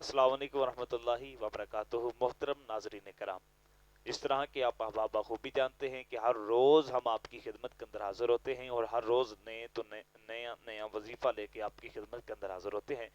अस्सलाम वालेकुम वरहमतुल्लाहि वबरकातुहू। मोहतरम नाजरीन कराम, इस तरह के आप अहबाब बखूबी जानते हैं कि हर रोज़ हम आपकी खिदमत के अंदर हाज़िर होते हैं और हर रोज़ नया नया वजीफ़ा लेके आपकी खिदमत के अंदर हाज़िर होते हैं।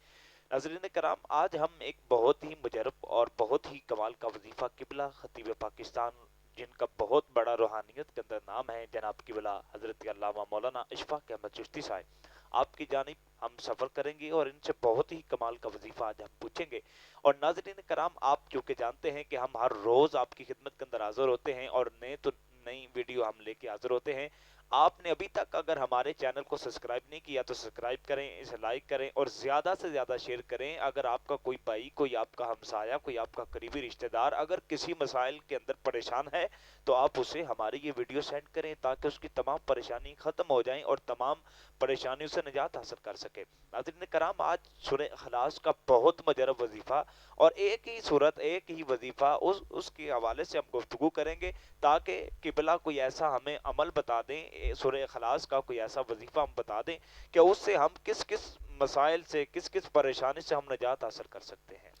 नाजरीन कराम, आज हम एक बहुत ही मुजरब और बहुत ही कमाल का वजीफ़ा किबला खतीब पाकिस्तान, जिनका बहुत बड़ा रूहानियत के अंदर नाम है, जनाब किबला हज़रत अल्लामा मौलाना इशफाक अहमद चिश्ती साहब, आपकी जानिब हम सफ़र करेंगे और इनसे बहुत ही कमाल का वजीफ़ा आज हम पूछेंगे। और नाज़रीन कराम, आप चूँकि जानते हैं कि हम हर रोज़ आपकी खिदमत के अंदर हाज़िर होते हैं और नई वीडियो हम लेके हाज़िर होते हैं। आपने अभी तक अगर हमारे चैनल को सब्सक्राइब नहीं किया तो सब्सक्राइब करें, इसे लाइक करें और ज़्यादा से ज़्यादा शेयर करें। अगर आपका कोई भाई, कोई आपका हमसाया, कोई आपका करीबी रिश्तेदार अगर किसी मसाइल के अंदर परेशान है तो आप उसे हमारी ये वीडियो सेंड करें ताकि उसकी तमाम परेशानी ख़त्म हो जाएं और तमाम परेशानियों से निजात हासिल कर सके। नाज़रीन कराम, आज सूरह इखलास का बहुत मजरब वजीफ़ा और एक ही सूरत, एक ही वजीफ़ा, उसके हवाले से हम गुफ्तगू करेंगे ताकि किबला कोई ऐसा हमें अमल बता दें, सूरह इखलास का कोई ऐसा वजीफ़ा हम बता दें कि उससे हम किस किस मसाइल से, किस किस परेशानी से हम निजात हासिल कर सकते हैं।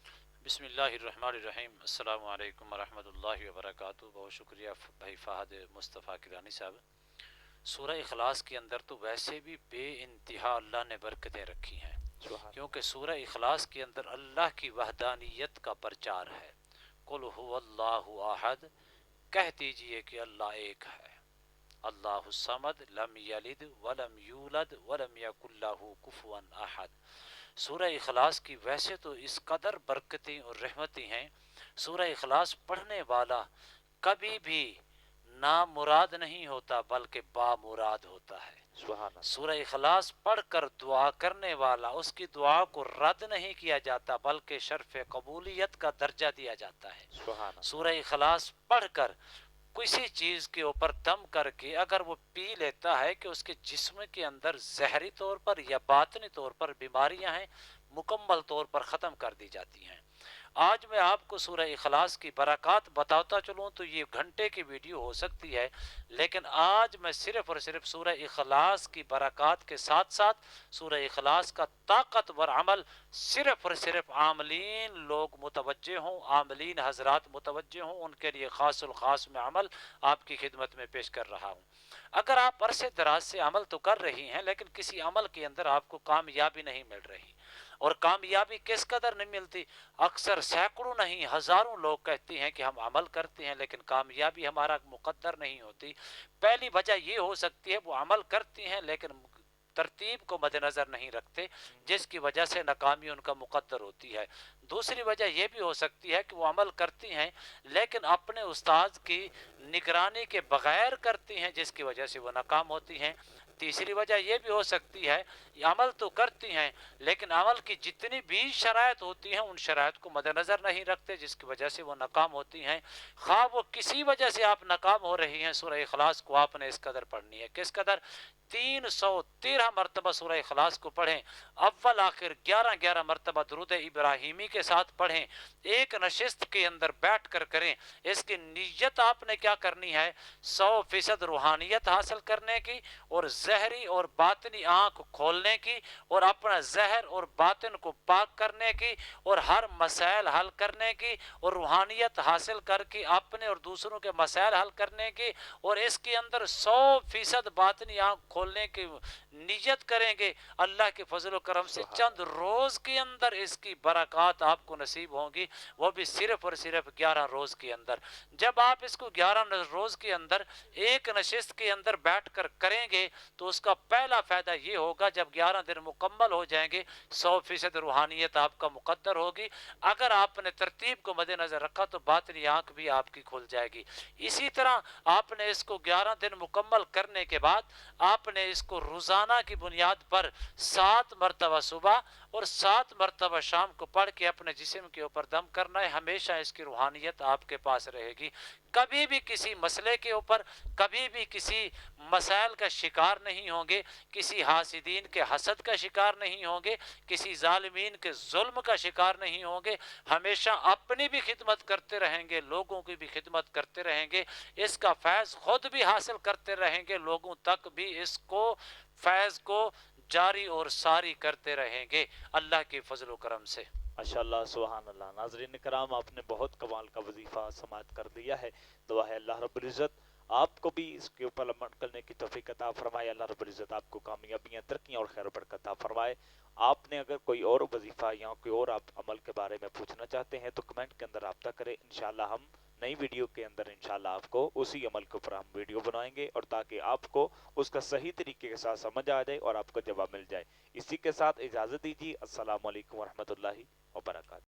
बिस्मिल्लाहिर्रहमानिर्रहीम। अस्सलामु अलैकुम वरहमतुल्लाहि वबरकातुहू। बहुत शुक्रिया भाई फ़हद मुस्तफ़ा किरानी साहब। सूरह इखलास के अंदर तो वैसे भी बे इंतहा अल्लाह ने बरकतें रखी हैं, क्योंकि सूरह इखलास के अंदर अल्लाह की वहदानियत का प्रचार है। कुल हुवल्लाहु अहद, कह दीजिए कि अल्लाह एक है। अल्लाहु समद, लम यलिद वलम यूलद वलम यकुल लहू कुफुवन अहद। सूरह इखलास की वैसे तो इस कदर बरकतें और रहमतें हैं, सूरह इखलास पढ़ने वाला कभी भी नामुराद नहीं होता बल्कि बामुराद होता है। सुभान अल्लाह। सूरह इखलास पढ़कर दुआ करने वाला, उसकी दुआ को रद्द नहीं किया जाता बल्कि शर्फ कबूलियत का दर्जा दिया जाता है। सुभान अल्लाह। सूरह इखलास पढ़कर किसी चीज़ के ऊपर दम करके अगर वो पी लेता है कि उसके जिस्म के अंदर जहरी तौर पर या बातनी तौर पर बीमारियां हैं, मुकम्मल तौर पर ख़त्म कर दी जाती हैं। आज मैं आपको सूरह इखलास की बरक़ात बताता चलूँ तो ये घंटे की वीडियो हो सकती है, लेकिन आज मैं सिर्फ़ और सिर्फ सूरह इखलास की बरक़ात के साथ साथ सूरह इखलास का ताकतवर अमल सिर्फ़ और सिर्फ आमलीन लोग मुतवज्जे हों, आमलीन हजरात मुतवज्जे हों, उनके लिए ख़ासुल ख़ास में अमल आपकी खिदमत में पेश कर रहा हूँ। अगर आप अरसे दराज से अमल तो कर रही हैं लेकिन किसी अमल के अंदर आपको कामयाबी नहीं मिल रही, और कामयाबी किस कदर नहीं मिलती, अक्सर सैकड़ों नहीं हज़ारों लोग कहते हैं कि हम अमल करते हैं लेकिन कामयाबी हमारा मुकद्दर नहीं होती। पहली वजह ये हो सकती है वो अमल करती हैं लेकिन तरतीब को मद्देनज़र नहीं रखते, जिसकी वजह से नाकामी उनका मुकद्दर होती है। दूसरी वजह यह भी हो सकती है कि वो अमल करती हैं लेकिन अपने उस्ताद की निगरानी के बग़ैर करती हैं, जिसकी वजह से वो नाकाम होती हैं। तीसरी वजह यह भी हो सकती है अमल तो करती हैं लेकिन अमल की जितनी भी शराइत होती हैं उन शराइत को मद्देनज़र नहीं रखते, जिसकी वजह से वो नाकाम होती हैं। ख़्वाह वो किसी वजह से आप नाकाम हो रही हैं, सूरह इखलास को आपने इस कदर पढ़नी है। किस कदर? 313 मरतबा सूरह इखलास को पढ़ें, अव्वल आखिर 11-11 मरतबा दुरूद इब्राहिमी के साथ पढ़ें, एक नशिस्त के अंदर बैठ कर करें। इसकी नीयत आपने क्या करनी है? 100% रूहानियत हासिल करने की और जहरी और बातनी आँख खोलने की और अपना जहर और बातिन को पाक करने की और हर मसाइल हल करने की और रूहानियत हासिल करके अपने और दूसरों के मसाइल हल करने की, और इसके अंदर 100% बातनी आँख खोलने की नीयत करेंगे। अल्लाह के फजल करम से चंद रोज़ के अंदर इसकी बरक़ात आपको नसीब होंगी, वो भी सिर्फ़ और सिर्फ 11 रोज़ के अंदर। जब आप इसको 11 रोज़ के अंदर एक नशिस्त के अंदर बैठ कर करेंगे तो उसका पहला फ़ायदा ये होगा, जब 11 दिन मुकम्मल हो जाएंगे 100% रूहानियत आपका मुकद्दर होगी। अगर आपने तरतीब को मद्देनज़र रखा तो बातनी आँख भी आपकी खुल जाएगी। इसी तरह आपने इसको 11 दिन मुकम्मल करने के बाद आपने इसको रोज़ाना की बुनियाद पर 7 मरतबा सुबह और 7 मरतबा शाम को पढ़ के अपने जिस्म के ऊपर दम करना है। हमेशा इसकी रूहानियत आपके पास रहेगी। कभी भी किसी मसले के ऊपर, कभी भी किसी मसाइल का शिकार नहीं होंगे, किसी हासिदीन के हसद का शिकार नहीं होंगे, किसी जालिमीन के जुल्म का शिकार नहीं होंगे। हमेशा अपनी भी खिदमत करते रहेंगे, लोगों की भी खिदमत करते रहेंगे, इसका फैज़ खुद भी हासिल करते रहेंगे, लोगों तक भी इसको फैज़ को जारी और सारी करते रहेंगे अल्लाह के फजल करम से। माशाल्लाह सुभान अल्लाह। नाज़रीन करام, आपने बहुत कमाल का वजीफ़ा समाअत कर दिया है। दुआ है अल्लाह रब्बुल इज़्ज़त आपको भी इसके ऊपर अमल करने की तौफीक अता फरमाए। अल्लाह रब्बुल इज़्ज़त आपको कामयाबियाँ, तरक्कियाँ और खैर बरकत अता फरमाए। आपने अगर कोई और वजीफ़ा या कोई और आप अमल के बारे में पूछना चाहते हैं तो कमेंट के अंदर राब्ता करें। इंशाल्लाह हम नई वीडियो के अंदर इंशाल्लाह आपको उसी अमल के ऊपर हम वीडियो बनाएंगे, और ताकि आपको उसका सही तरीके के साथ समझ आ जाए और आपको जवाब मिल जाए। इसी के साथ इजाज़त दीजिए। अस्सलाम वालेकुम वरहमतुल्लाहि वबरकातुहू।